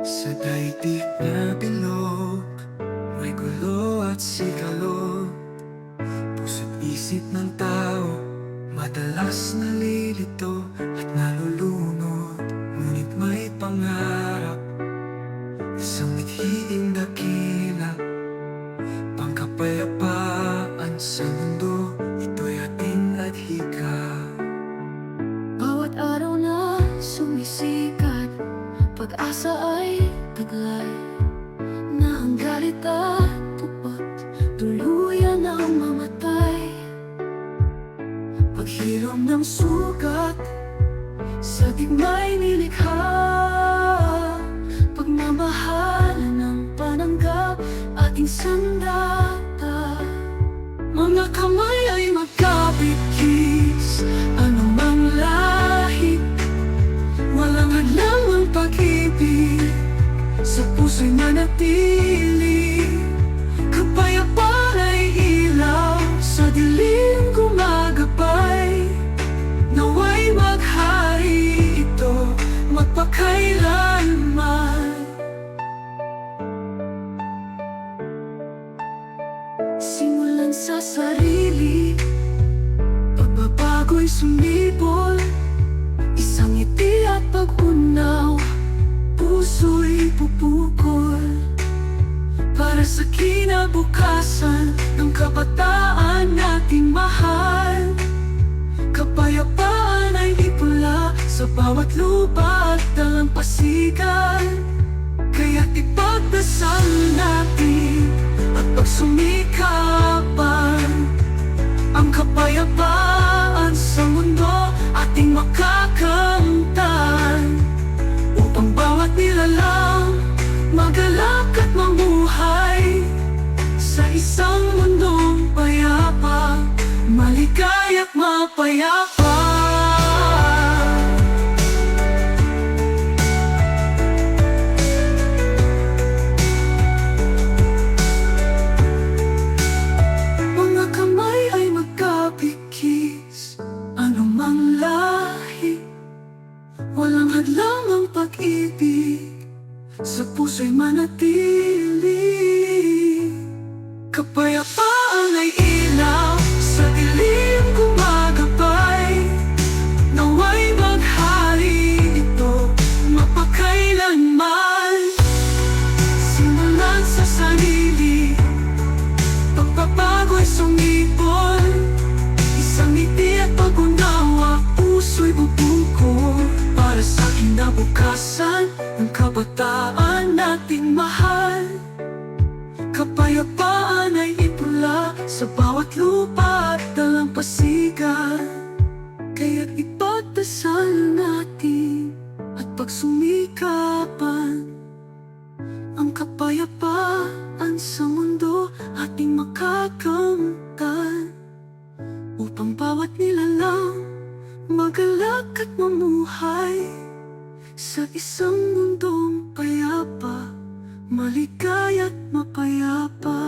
Sa daigdig na bilog, may gulo at sigalo. Puso't isip ng tao, madalas nalilito at nalulunod. Ngunit may pangarap, isang mithiing dakila, pangkapayapaan sa mundo, ito'y ating adhika. Bawat araw na sumisikat, pag-asa ay taglay, na ang galit at tupot tuluyan ang mamatay. Paghilom ng sugat sa digmay nilikha, pagmamahalan ng pananggap ating sandata. Mga kamay ay magkapit-kis, anumang lahi, walang hadlang ang pag-ibig, sa puso'y manatili. Kapayapaan ay ilaw, sa dilim gumagabay, naway maghari ito magpakailanman. Simulan sa sarili, pagbabago'y sumibol, isang ngiti at pag-unaw, puso'y pupukol, para sa kinabukasan ng kabataan nating mahal. Kapayapaan ay ipula sa bawat lupa at dalampasigan, kaya't ipagdasal natin at pagsumikapan ang kapayapaan sa mundo ating makakamtan, upang bawat nilalang magalak at mamuhay sa isang mundong payapa, maligay at mapayapa. Mga kamay ay magkapikis, anumang lahi, walang hadlang ang pag-ibig, sa puso'y manatili. Kapayapaan ay ilaw, sa dilim gumagabay, naway maghari ito mapakailanman. Simulan sa sarili, pagbabago'y sumibol, isang ngiti at pag-unawa, puso'y bubukol, para sa kinabukasan ng kabataan nating mahal. Kapayapaan ay ipula sa bawat lupa at dalampasigan, kaya't ipagdasal natin at pagsumikapan ang kapayapaan sa mundo ating makakamtan, upang bawat nilalang magalak at mamuhay sa isang mundong payapa, maligay at mapayapa.